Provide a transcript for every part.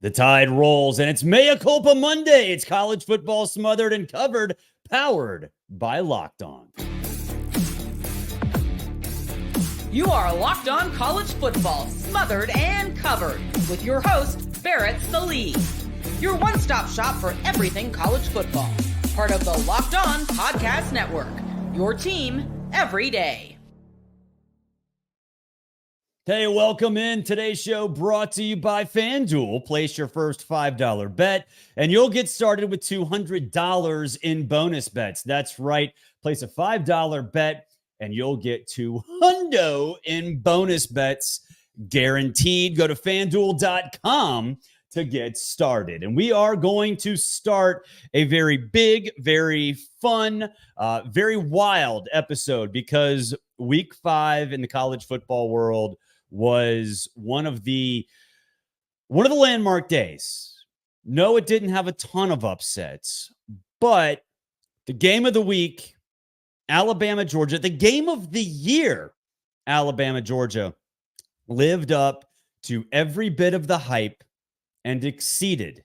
The tide rolls, and it's Mea Culpa Monday. It's college football smothered and covered, powered by Locked On. You are Locked On College Football, smothered and covered, with your host, Barrett Sallee. Your one-stop shop for everything college football. Part of the Locked On Podcast Network. Your team every day. Hey, welcome in. Today's show brought to you by FanDuel. Place your first $5 bet, and you'll get started with $200 in bonus bets. That's right. Place a $5 bet, and you'll get $200 in bonus bets guaranteed. Go to FanDuel.com to get started. And we are going to start a very big, very fun, very wild episode because week 5 in the college football world was one of the landmark days. No, it didn't have a ton of upsets, but the game of the week, Alabama, Georgia, the game of the year, Alabama, Georgia, lived up to every bit of the hype and exceeded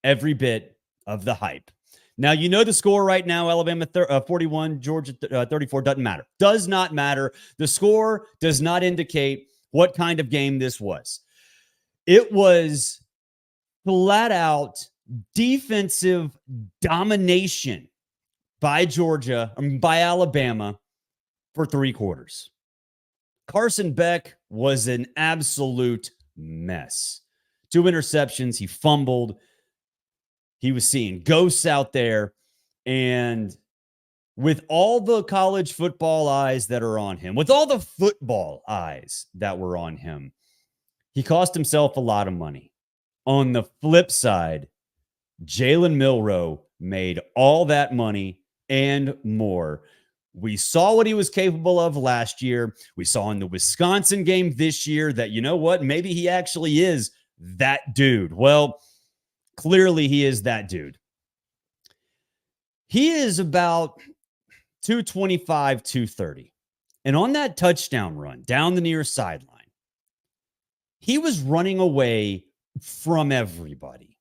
every bit of the hype. Now, you know the score right now, Alabama 41, Georgia 34, doesn't matter. Does not matter. The score does not indicate what kind of game this was. It was flat out defensive domination by by Alabama for 3 quarters. Carson Beck was an absolute mess. 2 interceptions. He fumbled. He was seeing ghosts out there. And with all the college football eyes that are on him, with all the football eyes that were on him, he cost himself a lot of money. On the flip side, Jalen Milroe made all that money and more. We saw what he was capable of last year. We saw in the Wisconsin game this year that, you know what, maybe he actually is that dude. Well, clearly he is that dude. He is about 225, 230. And on that touchdown run down the near sideline, he was running away from everybody.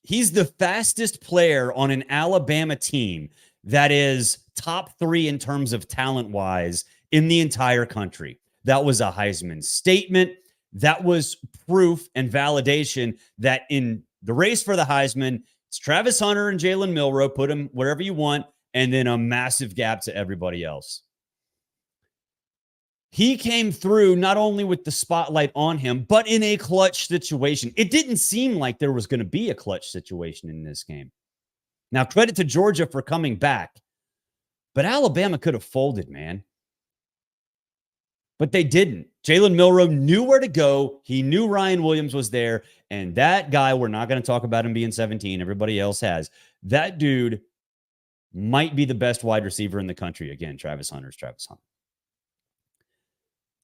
He's the fastest player on an Alabama team that is top 3 in terms of talent-wise in the entire country. That was a Heisman statement. That was proof and validation that in the race for the Heisman, it's Travis Hunter and Jalen Milroe. Put them wherever you want, and then a massive gap to everybody else. He came through not only with the spotlight on him, but in a clutch situation. It didn't seem like there was going to be a clutch situation in this game. Now, credit to Georgia for coming back, but Alabama could have folded, man. But they didn't. Jalen Milroe knew where to go. He knew Ryan Williams was there. And that guy, we're not going to talk about him being 17. Everybody else has. That dude might be the best wide receiver in the country. Again, Travis Hunter.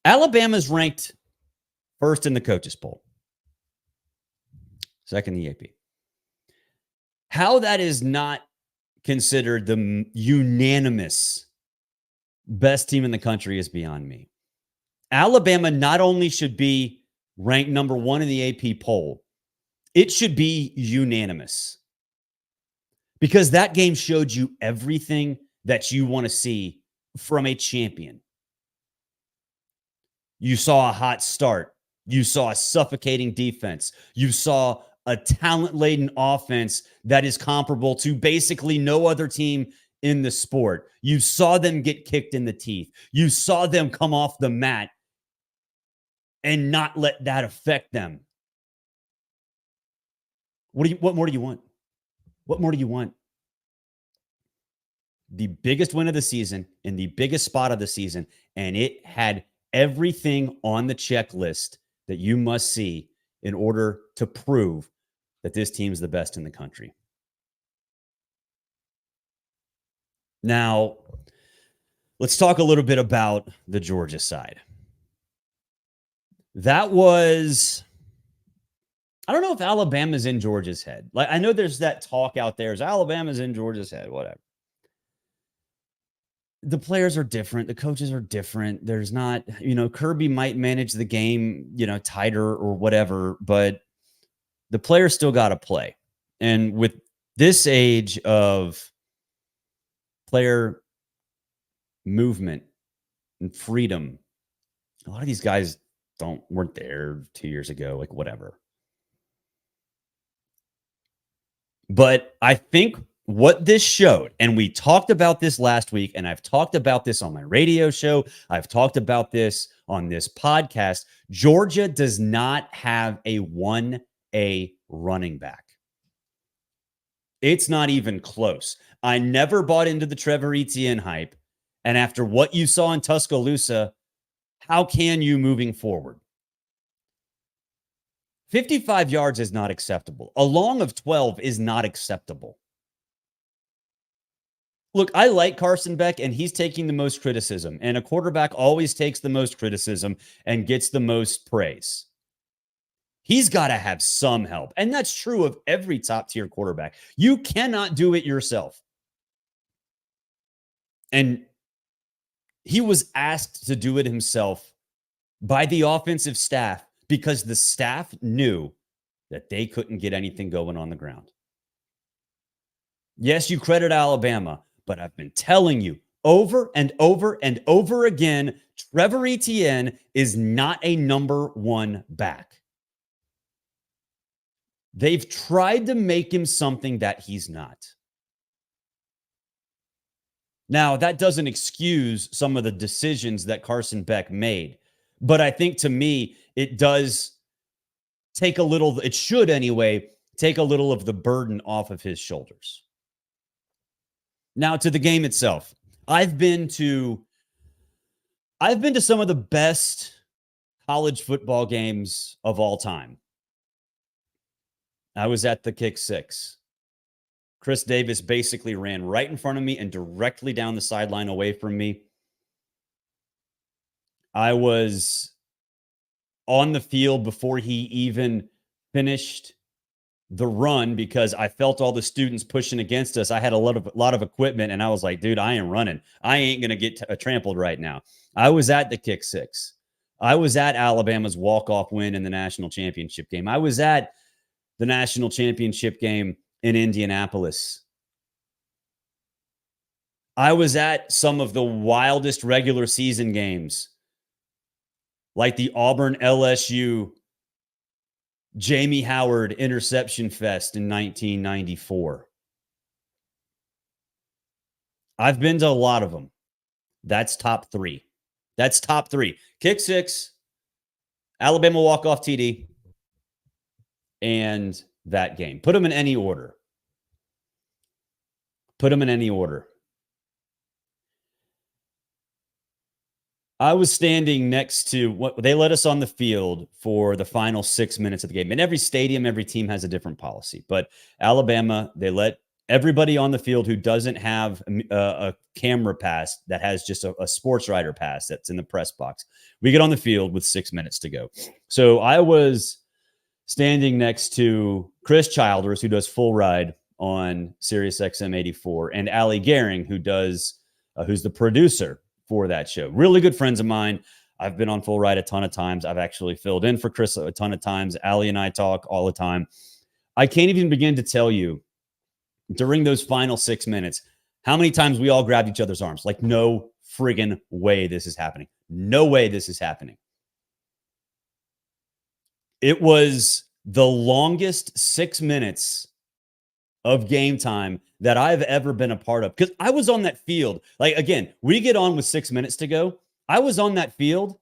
Alabama's ranked first in the coaches poll. Second in the AP. How that is not considered the unanimous best team in the country is beyond me. Alabama not only should be ranked number 1 in the AP poll, it should be unanimous. Because that game showed you everything that you want to see from a champion. You saw a hot start. You saw a suffocating defense. You saw a talent-laden offense that is comparable to basically no other team in the sport. You saw them get kicked in the teeth. You saw them come off the mat and not let that affect them. What more do you want? What more do you want? The biggest win of the season in the biggest spot of the season, and it had everything on the checklist that you must see in order to prove that this team's the best in the country. Now, let's talk a little bit about the Georgia side. That was, I don't know if Alabama's in Georgia's head. Like, I know there's that talk out there, is Alabama's in Georgia's head, whatever. the players are different. The coaches are different. There's not, Kirby might manage the game, tighter or whatever, but the players still got to play. And with this age of player movement and freedom, a lot of these guys weren't there 2 years ago, like whatever. But I think what this showed, and we talked about this last week, and I've talked about this on my radio show, I've talked about this on this podcast, Georgia does not have a 1A running back. It's not even close. I never bought into the Trevor Etienne hype. And after what you saw in Tuscaloosa, how can you moving forward? 55 yards is not acceptable. A long of 12 is not acceptable. Look, I like Carson Beck, and he's taking the most criticism. And a quarterback always takes the most criticism and gets the most praise. He's got to have some help. And that's true of every top-tier quarterback. You cannot do it yourself. And he was asked to do it himself by the offensive staff because the staff knew that they couldn't get anything going on the ground. Yes, you credit Alabama, but I've been telling you over and over and over again, Trevor Etienne is not a number one back. They've tried to make him something that he's not. Now, that doesn't excuse some of the decisions that Carson Beck made, but I think to me, it does take a little, it should anyway, take a little of the burden off of his shoulders. Now, to the game itself. I've been to some of the best college football games of all time. I was at the kick six. Chris Davis basically ran right in front of me and directly down the sideline away from me. I was on the field before he even finished the run because I felt all the students pushing against us. I had a lot of equipment, and I was like, dude, I ain't running. I ain't going to get trampled right now. I was at the kick six. I was at Alabama's walk-off win in the national championship game. I was at the national championship game in Indianapolis. I was at some of the wildest regular season games, like the Auburn LSU Jamie Howard interception fest in 1994. I've been to a lot of them. That's top three. That's top three. Kick six, Alabama walk-off TD, and that game. Put them in any order. Put them in any order. I was standing next to what they let us on the field for the final 6 minutes of the game. In every stadium, every team has a different policy. But Alabama, they let everybody on the field who doesn't have a camera pass, that has just a sports writer pass that's in the press box. We get on the field with 6 minutes to go. So I was standing next to Chris Childers, who does Full Ride on Sirius XM 84, and Allie Gehring, who's the producer for that show. Really good friends of mine. I've been on Full Ride a ton of times. I've actually filled in for Chris a ton of times. Allie and I talk all the time. I can't even begin to tell you during those final 6 minutes how many times we all grabbed each other's arms. Like, no friggin' way this is happening. No way this is happening. It was the longest 6 minutes of game time that I've ever been a part of. Because I was on that field. Like, again, we get on with 6 minutes to go. I was on that field.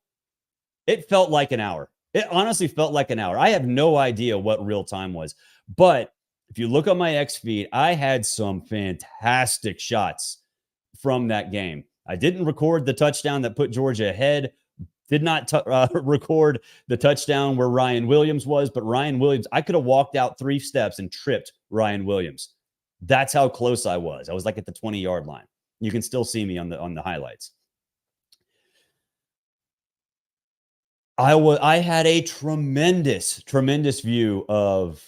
It felt like an hour. It honestly felt like an hour. I have no idea what real time was. But if you look on my X feed, I had some fantastic shots from that game. I didn't record the touchdown that put Georgia ahead. Did not record the touchdown where Ryan Williams was, but Ryan Williams, I could have walked out 3 steps and tripped Ryan Williams. That's how close I was. I was like at the 20-yard line. You can still see me on the highlights. I had a tremendous view of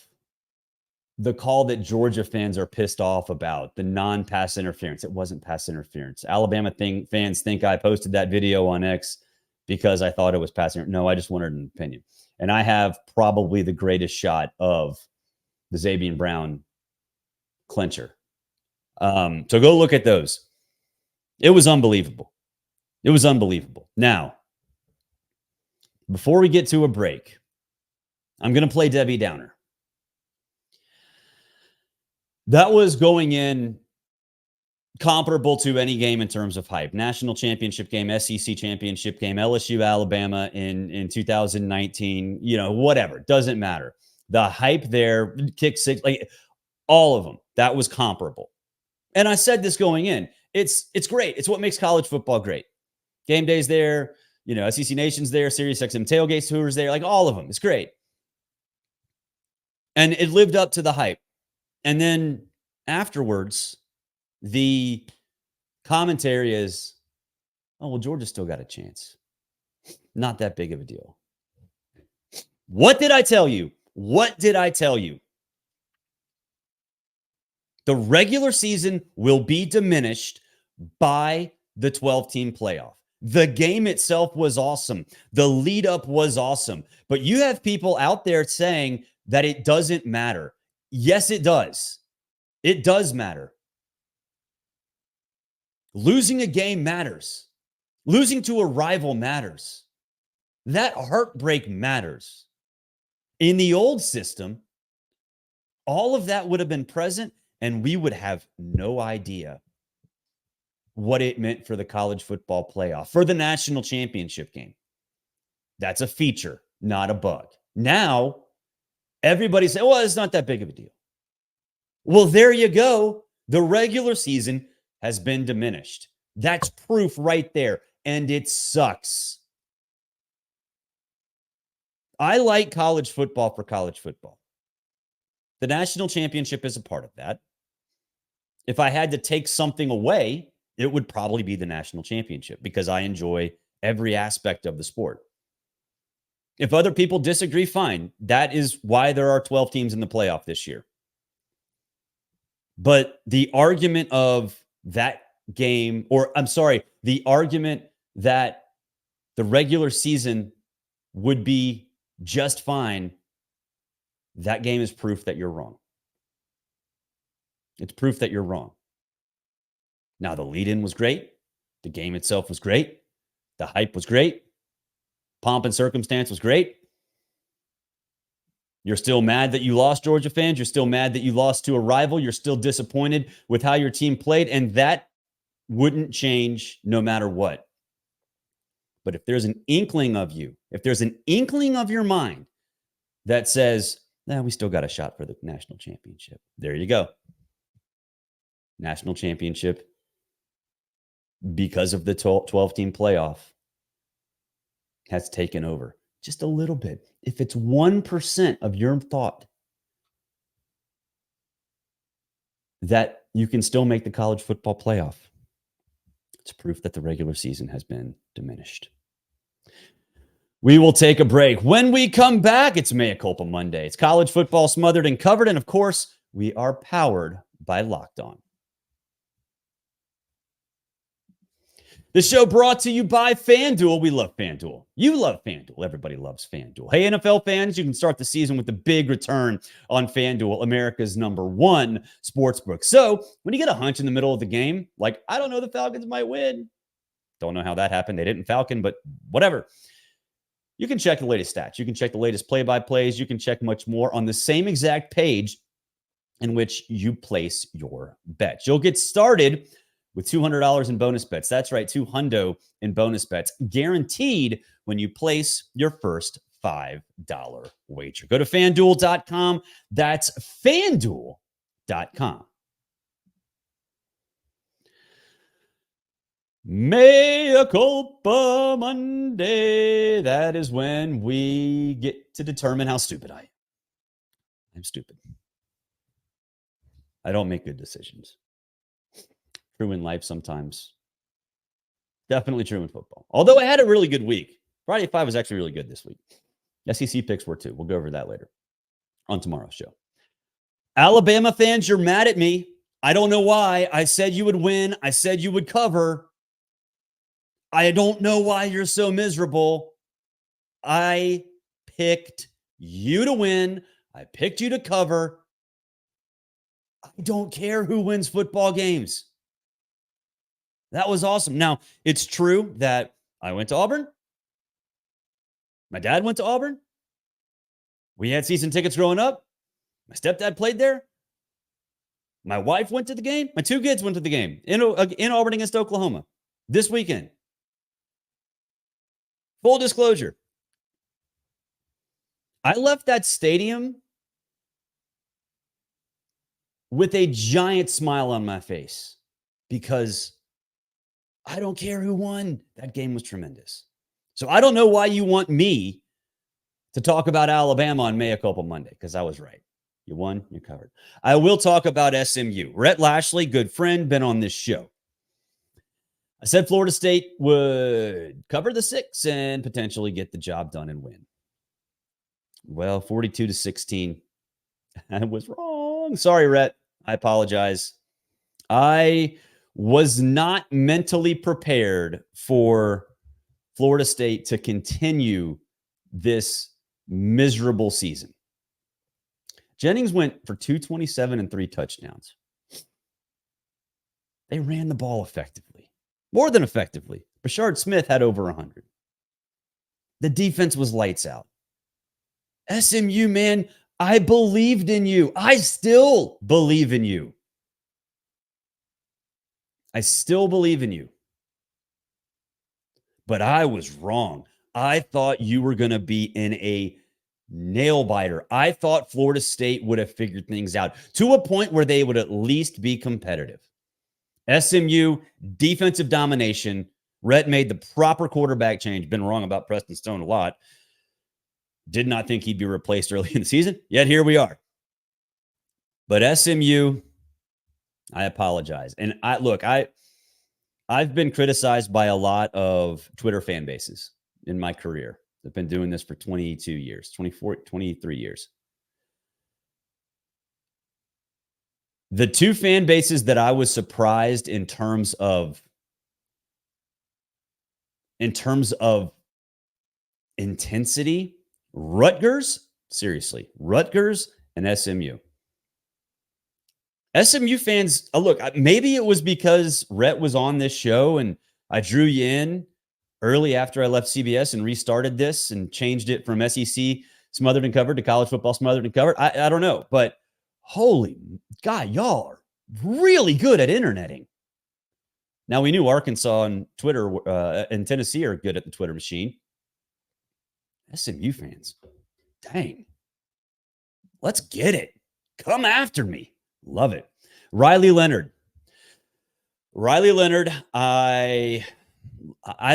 the call that Georgia fans are pissed off about, the non-pass interference. It wasn't pass interference. Alabama fans think I posted that video on X because I thought it was pass interference. No, I just wanted an opinion. And I have probably the greatest shot of the Zabian Brown clincher. So go look at those. It was unbelievable. It was unbelievable. Now, before we get to a break, I'm going to play Debbie Downer. That was going in comparable to any game in terms of hype. National championship game, SEC championship game, LSU, Alabama in 2019, whatever. Doesn't matter. The hype there, kick six, like all of them, that was comparable. And I said this going in. It's great. It's what makes college football great. Game day's there, SEC Nation's there, Sirius XM tailgate tours there, like all of them. It's great. And it lived up to the hype. And then afterwards, the commentary is, oh, well, Georgia still got a chance. Not that big of a deal. What did I tell you? What did I tell you? The regular season will be diminished by the 12-team playoff. The game itself was awesome. The lead up was awesome. But you have people out there saying that it doesn't matter. Yes, it does. It does matter. Losing a game matters. Losing to a rival matters. That heartbreak matters. In the old system, all of that would have been present, and we would have no idea what it meant for the college football playoff, for the national championship game. That's a feature, not a bug. Now, everybody say, well, it's not that big of a deal. Well, there you go. The regular season has been diminished. That's proof right there. And it sucks. I like college football for college football. The national championship is a part of that. If I had to take something away, it would probably be the national championship because I enjoy every aspect of the sport. If other people disagree, fine. That is why there are 12 teams in the playoff this year. But the argument of that game, the argument that the regular season would be just fine, that game is proof that you're wrong. It's proof that you're wrong. Now, the lead-in was great. The game itself was great. The hype was great. Pomp and circumstance was great. You're still mad that you lost, Georgia fans. You're still mad that you lost to a rival. You're still disappointed with how your team played, and that wouldn't change no matter what. But if there's an inkling of you, if there's an inkling of your mind that says, we still got a shot for the national championship, there you go. National championship because of the 12-team playoff has taken over just a little bit. If it's 1% of your thought that you can still make the college football playoff, it's proof that the regular season has been diminished. We will take a break. When we come back, it's Mea Culpa Monday. It's college football smothered and covered. And of course, we are powered by Locked On. The show brought to you by FanDuel. We love FanDuel. You love FanDuel. Everybody loves FanDuel. Hey, NFL fans, you can start the season with a big return on FanDuel, America's #1 sportsbook. So when you get a hunch in the middle of the game, like, I don't know, the Falcons might win. Don't know how that happened. They didn't Falcon, but whatever. You can check the latest stats. You can check the latest play-by-plays. You can check much more on the same exact page in which you place your bets. You'll get started with $200 in bonus bets. That's right, $200 in bonus bets, guaranteed when you place your first $5 wager. Go to FanDuel.com. That's FanDuel.com. Mea Culpa Monday. That is when we get to determine how stupid I am. I'm stupid. I don't make good decisions. True in life sometimes. Definitely true in football. Although I had a really good week. Friday 5 was actually really good this week. SEC picks were too. We'll go over that later on tomorrow's show. Alabama fans, you're mad at me. I don't know why. I said you would win. I said you would cover. I don't know why you're so miserable. I picked you to win. I picked you to cover. I don't care who wins football games. That was awesome. Now, it's true that I went to Auburn. My dad went to Auburn. We had season tickets growing up. My stepdad played there. My wife went to the game. My two kids went to the game in Auburn against Oklahoma this weekend. Full disclosure. I left that stadium with a giant smile on my face because I don't care who won. That game was tremendous. So I don't know why you want me to talk about Alabama on Mea Culpa Monday, because I was right. You won, you covered. I will talk about SMU. Rhett Lashley, good friend, been on this show. I said Florida State would cover the 6 and potentially get the job done and win. Well, 42-16. I was wrong. Sorry, Rhett. I apologize. I was not mentally prepared for Florida State to continue this miserable season. Jennings went for 227 and 3 touchdowns. They ran the ball effectively. More than effectively. Brashard Smith had over 100. The defense was lights out. SMU, man, I believed in you. I still believe in you. I still believe in you. But I was wrong. I thought you were going to be in a nail biter. I thought Florida State would have figured things out to a point where they would at least be competitive. SMU, defensive domination. Rhett made the proper quarterback change. Been wrong about Preston Stone a lot. Did not think he'd be replaced early in the season. Yet here we are. But SMU, I apologize. And I've been criticized by a lot of Twitter fan bases in my career. I've been doing this for 22 years, 23 years. The two fan bases that I was surprised in terms of intensity, Rutgers, seriously, Rutgers and SMU. SMU fans, look, maybe it was because Rhett was on this show and I drew you in early after I left CBS and restarted this and changed it from SEC smothered and covered to college football smothered and covered. I don't know, but holy God, y'all are really good at interneting. Now, we knew Arkansas and Twitter and Tennessee are good at the Twitter machine. SMU fans, dang. Let's get it. Come after me. Love it. Riley Leonard. I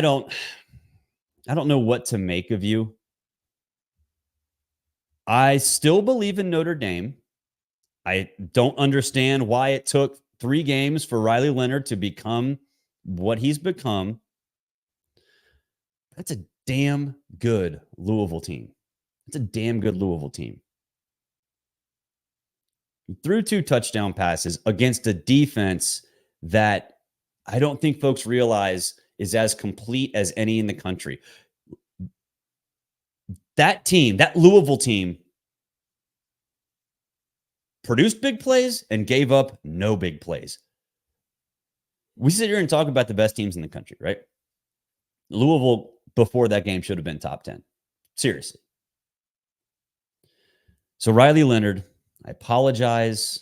don't know what to make of you. I still believe in Notre Dame. I don't understand why it took 3 games for Riley Leonard to become what he's become. That's a damn good Louisville team. He threw 2 touchdown passes against a defense that I don't think folks realize is as complete as any in the country. That team, that Louisville team, produced big plays and gave up no big plays. We sit here and talk about the best teams in the country, right? Louisville, before that game, should have been top 10. Seriously. So Riley Leonard, I apologize.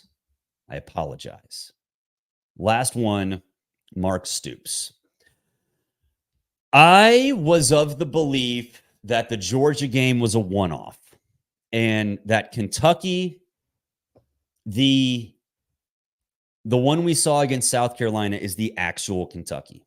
Last one, Mark Stoops. I was of the belief that the Georgia game was a one-off and that Kentucky, the one we saw against South Carolina, is the actual Kentucky.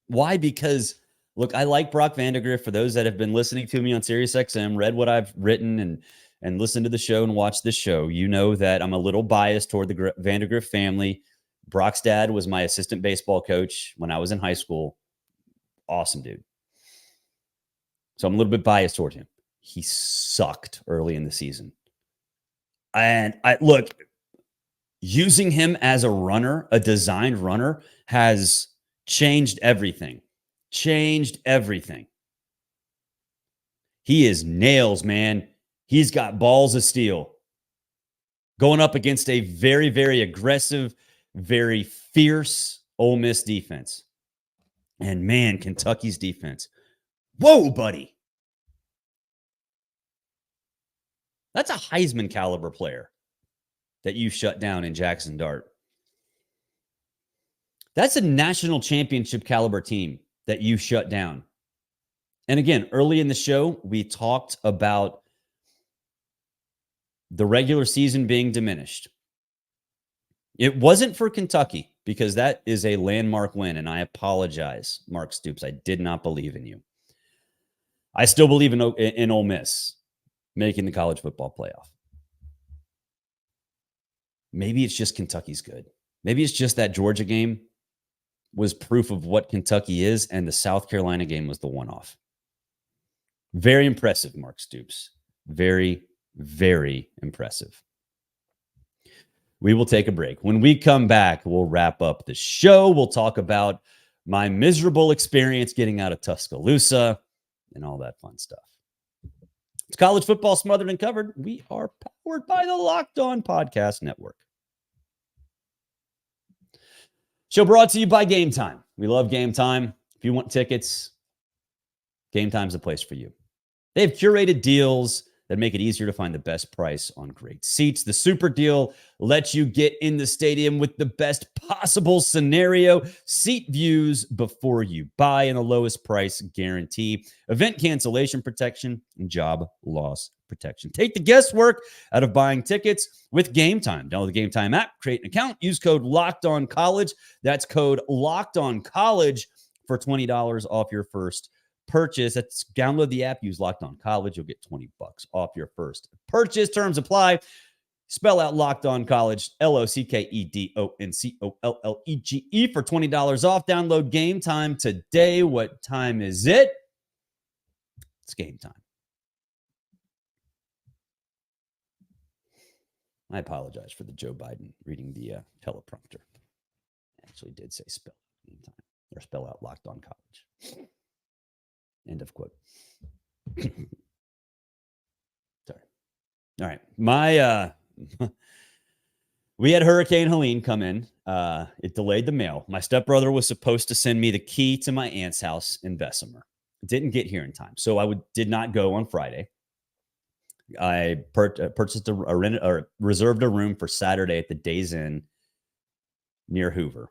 Why? Because, look, I like Brock Vandagriff. For those that have been listening to me on SiriusXM, read what I've written and listened to the show and watched the show, you know that I'm a little biased toward the Vandagriff family. Brock's dad was my assistant baseball coach when I was in high school. Awesome dude. So I'm a little bit biased toward him. He sucked early in the season. And look, using him as a runner, a designed runner, has changed everything. Changed everything. He is nails, man. He's got balls of steel. Going up against a very, very aggressive, very fierce Ole Miss defense. And man, Kentucky's defense. Whoa, buddy. That's a Heisman caliber player that you shut down in Jackson Dart. That's a national championship caliber team that you shut down. And again, early in the show, we talked about the regular season being diminished. It wasn't for Kentucky because that is a landmark win. And I apologize, Mark Stoops. I did not believe in you. I still believe in Ole Miss making the college football playoff. Maybe it's just Kentucky's good. Maybe it's just that Georgia game was proof of what Kentucky is, and the South Carolina game was the one-off. Very impressive, Mark Stoops. Very, very impressive. We will take a break. When we come back, we'll wrap up the show. We'll talk about my miserable experience getting out of Tuscaloosa and all that fun stuff. It's College Football Smothered and Covered. We are powered by the Locked On Podcast Network. Show brought to you by Game Time. We love Game Time. If you want tickets, Game Time's the place for you. They have curated deals that make it easier to find the best price on great seats. The Super Deal lets you get in the stadium with the best possible scenario, seat views before you buy, and the lowest price guarantee, event cancellation protection, and job loss protection. Take the guesswork out of buying tickets with Game Time. Download the Game Time app, create an account, use code LOCKEDONCollege. That's code LOCKEDONCollege for $20 off your first purchase. That's download the app, use Locked On College. You'll get $20 off your first purchase. Terms apply. Spell out Locked On College, LOCKEDONCOLLEGE for $20 off. Download Game Time today. What time is it? It's game time. I apologize for the Joe Biden reading the teleprompter. I actually did say spell Game Time or spell out Locked On College. End of quote. Sorry. All right. We had Hurricane Helene come in. It delayed the mail. My stepbrother was supposed to send me the key to my aunt's house in Bessemer. It didn't get here in time. So did not go on Friday. I purchased reserved a room for Saturday at the Days Inn near Hoover.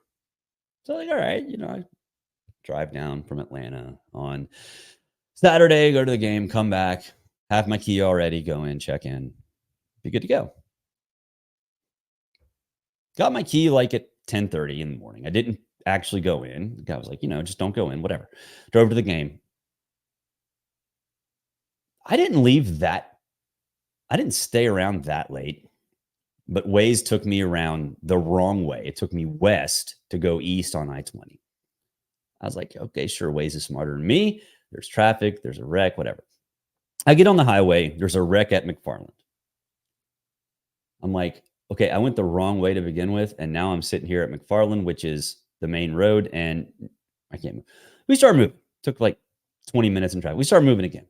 So all right, I drive down from Atlanta on Saturday, go to the game, come back, have my key already, go in, check in, be good to go. Got my key like at 10:30 in the morning. I didn't actually go in. The guy was like, just don't go in, whatever. Drove to the game. I didn't stay around that late, but Waze took me around the wrong way. It took me west to go east on I-20. I was like, okay, sure, Waze is smarter than me. There's traffic, there's a wreck, whatever. I get on the highway, there's a wreck at McFarland. I'm like, okay, I went the wrong way to begin with, and now I'm sitting here at McFarland, which is the main road, and I can't move. We started moving. Took like 20 minutes in traffic. We started moving again.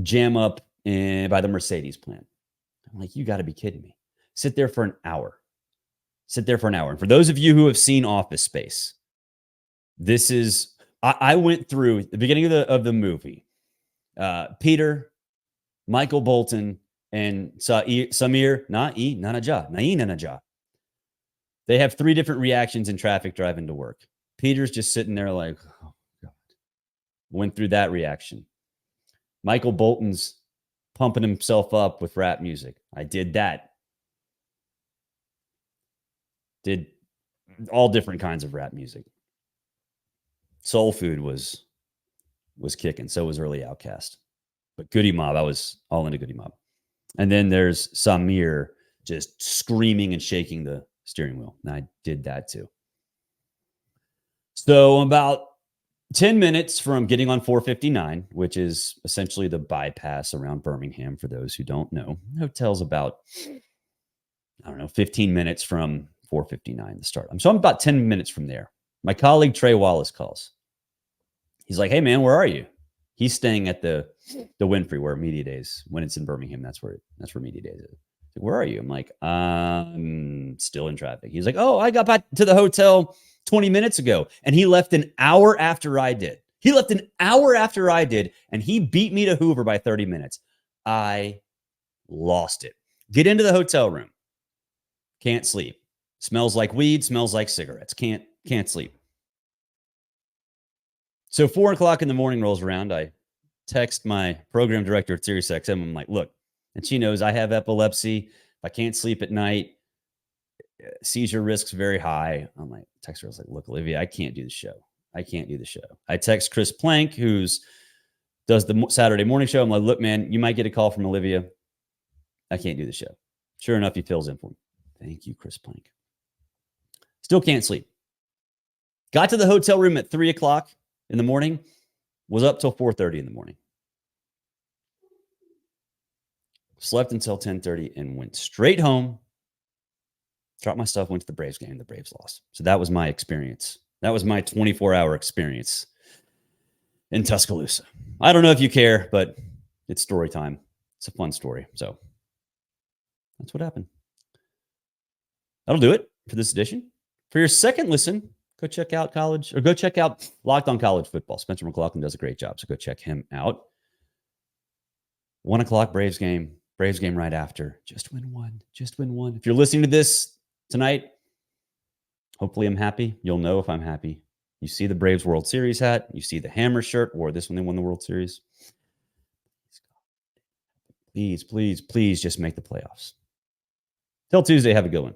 Jam up by the Mercedes plant. I'm like, you got to be kidding me. Sit there for an hour. And for those of you who have seen Office Space, this is, I went through the beginning of the movie. Peter, Michael Bolton, and Samir Nanajah. They have 3 different reactions in traffic driving to work. Peter's just sitting there like, oh, God. Went through that reaction. Michael Bolton's pumping himself up with rap music. I did that. Did all different kinds of rap music. Soul Food was kicking. So was early Outcast. But Goody Mob, I was all into Goody Mob. And then there's Samir just screaming and shaking the steering wheel. And I did that too. So about 10 minutes from getting on 459, which is essentially the bypass around Birmingham, for those who don't know. The hotel's about, 15 minutes from 459 to start. So I'm about 10 minutes from there. My colleague Trey Wallace calls. He's like, hey, man, where are you? He's staying at the Winfrey, where media days, when it's in Birmingham, that's where media days is. Like, where are you? I'm like, I'm still in traffic. He's like, oh, I got back to the hotel 20 minutes ago. And he left an hour after I did. And he beat me to Hoover by 30 minutes. I lost it. Get into the hotel room. Can't sleep. Smells like weed, smells like cigarettes. Can't sleep. So 4 o'clock in the morning rolls around. I text my program director at SiriusXM. I'm like, look, and she knows I have epilepsy. If I can't sleep at night, seizure risk's very high. I'm like, text her. I was like, look, Olivia, I can't do the show. I text Chris Plank, does the Saturday morning show. I'm like, look, man, you might get a call from Olivia. I can't do the show. Sure enough, he fills in for me. Thank you, Chris Plank. Still can't sleep. Got to the hotel room at 3 o'clock in the morning, was up till 4:30 in the morning. Slept until 10:30 and went straight home. Dropped my stuff, went to the Braves game. The Braves lost. So that was my experience. That was my 24-hour experience in Tuscaloosa. I don't know if you care, but it's story time. It's a fun story. So that's what happened. That'll do it for this edition. For your second listen, go check out Locked on College Football. Spencer McLaughlin does a great job, so go check him out. 1 o'clock Braves game right after. Just win one. If you're listening to this tonight, hopefully I'm happy. You'll know if I'm happy. You see the Braves World Series hat. You see the Hammer shirt. Wore this when they won the World Series. Please just make the playoffs. Till Tuesday, have a good one.